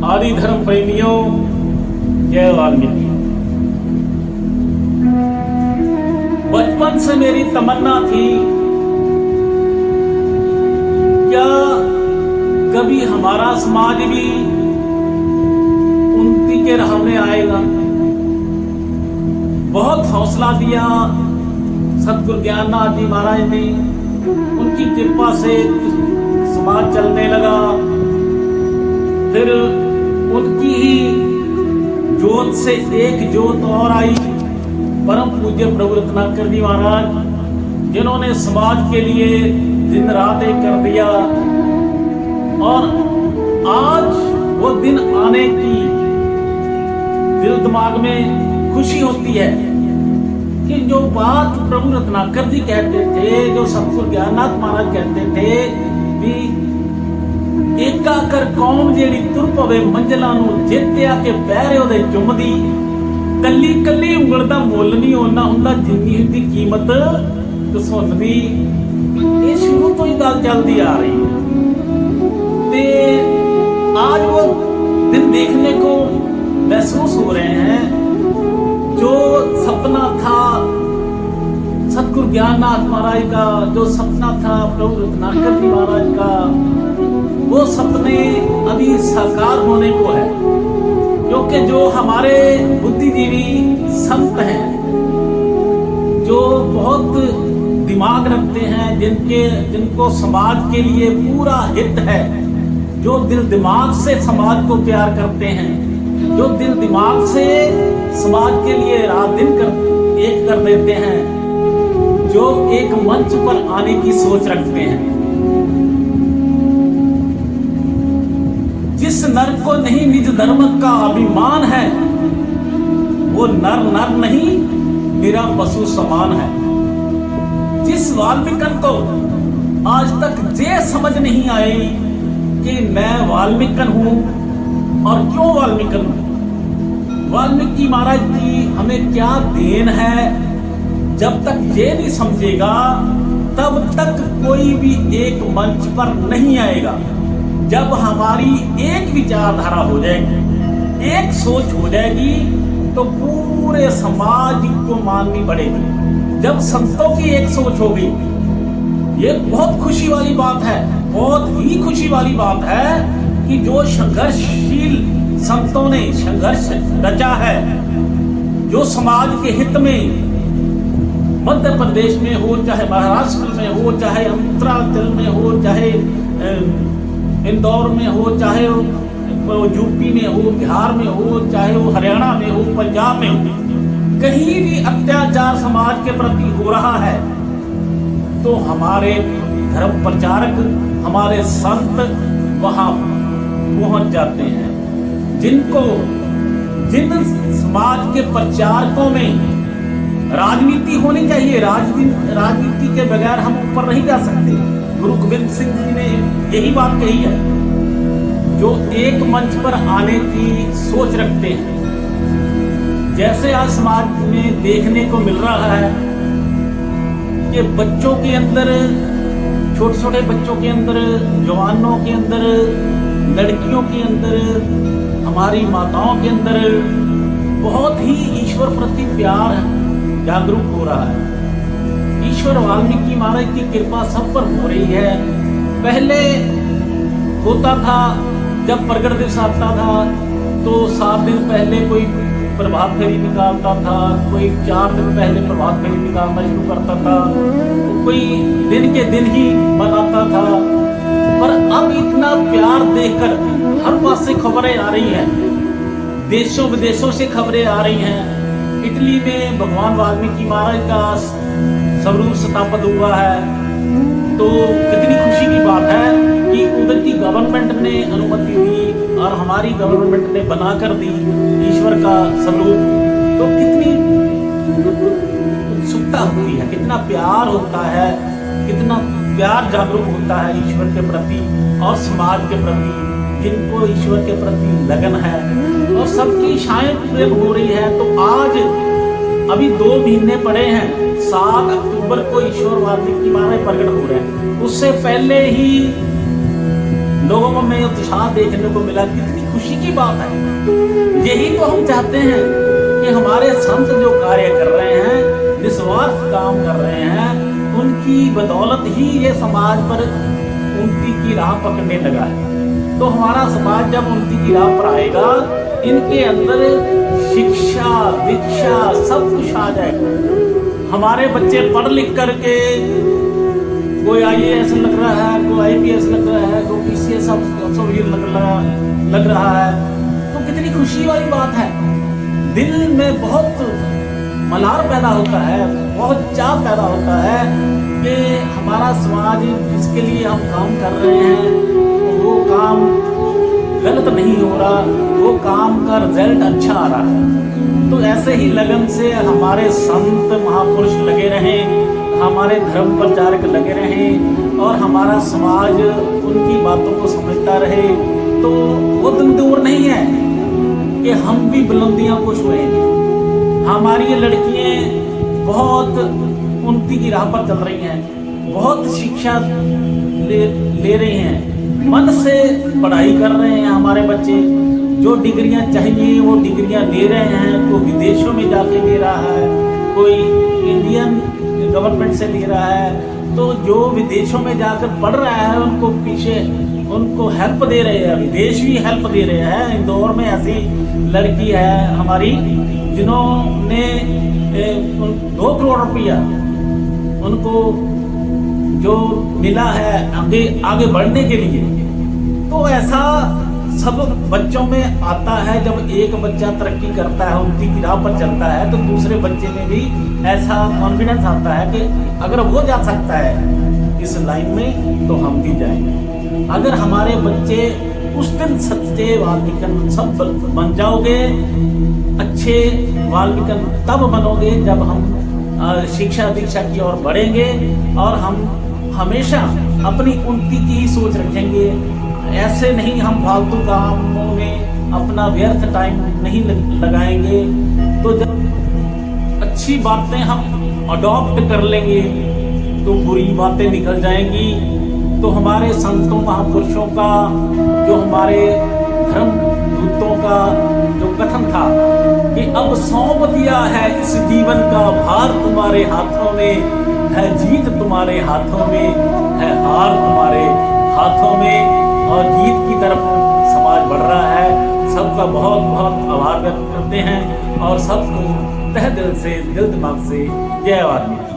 आदि धर्म प्रेमियों, जय वाल्मीकि। बचपन से मेरी तमन्ना थी, क्या कभी हमारा समाज भी उन्नति के राह में आएगा। बहुत हौसला दिया सतगुरु ज्ञाननाथ जी महाराज ने, उनकी कृपा से समाज चलने लगा। फिर उनकी ही जोत से एक जोत और आई, परम पूज्य प्रभु रत्नाकर जी महाराज, जिन्होंने समाज के लिए दिन रात एक कर दिया। और आज वो दिन आने की दिल दिमाग में खुशी होती है कि जो बात प्रभु रत्नाकर जी कहते थे, जो सतगुरु ज्ञाननाथ महाराज कहते थे कि एका कर कौम जेड़ी तुर पवे मंजिलां नूं जेत्या के पैरे ओदे चुमदी, कल्ली कल्ली ਉਂਗਲ ਦਾ ਮੁੱਲ ਨਹੀਂ ਉਹਨਾਂ ਹੁੰਦਾ ਜਿੰਨੀ ਹੁੰਦੀ ਕੀਮਤ ਕਸੁੰਨ ਦੀ। ये शुरू तो ही गल चलती आ रही है। ते आज वो दिन देखने को महसूस हो रहे हैं। जो सपना था सतगुरु ज्ञाननाथ महाराज का, जो सपना था प्रभु रत्नाकर जी महाराज का, वो सपने अभी साकार होने को है। क्योंकि जो हमारे बुद्धिजीवी संत हैं, जो बहुत दिमाग रखते हैं, जिनको समाज के लिए पूरा हित है, जो दिल दिमाग से समाज को प्यार करते हैं, जो दिल दिमाग से समाज के लिए रात दिन एक कर देते हैं, जो एक मंच पर आने की सोच रखते हैं। जिस नर को नहीं निज धर्म का अभिमान है, वो नर नर नहीं मेरा पशु समान है। जिस वाल्मीकन को आज तक ये समझ नहीं आई कि मैं वाल्मीकन हूं और क्यों वाल्मीकन हूं, वाल्मीकि महाराज जी हमें क्या देन है, जब तक ये नहीं समझेगा तब तक कोई भी एक मंच पर नहीं आएगा। जब हमारी एक विचारधारा हो जाएगी, एक सोच हो जाएगी, तो पूरे समाज को माननी पड़ेगी। जब संतों की एक सोच होगी, ये बहुत खुशी वाली बात है, बहुत ही खुशी वाली बात है कि जो संघर्षशील संतों ने संघर्ष रचा है, जो समाज के हित में मध्य प्रदेश में हो, चाहे महाराष्ट्र में हो, चाहे उत्तरांचल में हो, चाहे इंदौर में हो, चाहे यूपी में हो, बिहार में हो, चाहे वो हरियाणा में हो, पंजाब में हो, कहीं भी अत्याचार समाज के प्रति हो रहा है, तो हमारे धर्म प्रचारक, हमारे संत वहां पहुंच जाते हैं। जिन समाज के प्रचारकों में राजनीति होनी चाहिए, राजनीति के बगैर हम ऊपर नहीं जा सकते। गुरु गोविंद सिंह जी ने यही बात कही है, जो एक मंच पर आने की सोच रखते हैं। जैसे आज समाज में देखने को मिल रहा है कि बच्चों के अंदर, छोटे छोटे बच्चों के अंदर, जवानों के अंदर, लड़कियों के अंदर, हमारी माताओं के अंदर बहुत ही ईश्वर प्रति प्यार जागरूक हो रहा है। ईश्वर वाल्मीकि महाराज की कृपा सब पर हो रही है। पहले होता था, जब प्रगट दिवस आता था तो 7 दिन पहले कोई प्रभात फेरी निकालता था, कोई 4 दिन पहले प्रभात फेरी निकालना शुरू करता था, कोई दिन के दिन ही मनाता था। पर अब इतना प्यार देखकर हर पास से खबरें आ रही हैं, देशों विदेशों से खबरें आ रही हैं। इटली में भगवान वाल्मीकि महाराज का स्वरूप स्थापित हुआ है, तो कितनी खुशी की बात है कि उधर की गवर्नमेंट ने अनुमति दी और हमारी गवर्नमेंट ने बना कर दी ईश्वर का स्वरूप। तो कितनी उत्सुकता होती है, कितना प्यार होता है, कितना प्यार जागरूक होता है ईश्वर के प्रति और समाज के प्रति, जिनको ईश्वर के प्रति लगन है और सबकी इच्छाएं पूरी हो रही है। तो आज अभी 2 महीने पड़े हैं, 7 अक्टूबर को ईश्वर वाल्मीकि महाराज प्रकट हो रहे हैं। उससे पहले ही लोगों को में उत्साह देखने को मिला, कितनी खुशी की बात है। यही तो हम चाहते हैं कि हमारे संत जो कार्य कर रहे हैं, निस्वार्थ काम कर रहे हैं, उनकी बदौलत ही ये समाज पर उन्नति की राह पकड़ने लगा है। तो हमारा समाज जब उन्नति की राह पर आएगा, इनके अंदर शिक्षा दीक्षा सब कुछ आ जाएगा। हमारे बच्चे पढ़ लिख करके कोई IAS लग रहा है, कोई IPS लग रहा है, कोई PCS अफसर लग रहा है, तो कितनी खुशी वाली बात है। दिल में बहुत मलार पैदा होता है, बहुत चाह पैदा होता है कि हमारा समाज जिसके लिए हम काम कर रहे हैं वो काम गलत नहीं हो रहा, वो काम का रिजल्ट अच्छा आ रहा है। तो ऐसे ही लगन से हमारे संत महापुरुष लगे रहें, हमारे धर्म प्रचारक लगे रहें और हमारा समाज उनकी बातों को समझता रहे, तो वो दिन दूर नहीं है कि हम भी बुलंदियों को छुएंगे। हमारी ये लड़कियां बहुत उन्नति की राह पर चल रही हैं, बहुत शिक्षा ले रही हैं, मन से पढ़ाई कर रहे हैं। हमारे बच्चे जो डिग्रियां चाहिए वो डिग्रियां ले रहे हैं, कोई विदेशों में जाके ले रहा है, कोई इंडियन गवर्नमेंट से ले रहा है। तो जो विदेशों में जाकर पढ़ रहा है उनको पीछे उनको हेल्प दे रहे हैं, विदेश भी हेल्प दे रहे हैं। इंदौर में ऐसी लड़की है हमारी जिन्होंने 2 करोड़ रुपया उनको जो मिला है आगे बढ़ने के लिए। तो ऐसा सब बच्चों में आता है। जब एक बच्चा तरक्की करता है, उन्नति की राह पर चलता है, तो दूसरे बच्चे में भी ऐसा कॉन्फिडेंस आता है कि अगर वो जा सकता है इस लाइन में तो हम भी जाएंगे। अगर हमारे बच्चे उस दिन सच्चे वाल्मीकि सब बन जाओगे, अच्छे वाल्मीकि तब बनोगे जब हम शिक्षा दीक्षा की ओर बढ़ेंगे और हम हमेशा अपनी उन्नति की ही सोच रखेंगे। ऐसे नहीं हम फालतू कामों में अपना व्यर्थ टाइम नहीं लगाएंगे। तो जब अच्छी बातें हम अडॉप्ट कर लेंगे तो बुरी बातें निकल जाएंगी। तो हमारे संतों महापुरुषों का, जो हमारे धर्म दूतों का जो कथन था कि अब सौंप दिया है इस जीवन का भार तुम्हारे हाथों में, है जीत तुम्हारे हाथों में, है हार तुम्हारे हाथों में, और जीत की तरफ समाज बढ़ रहा है। सबका बहुत बहुत आभार व्यक्त करते हैं और सबको तहे दिल से, दिल दिमाग से जय वाल्मीकि।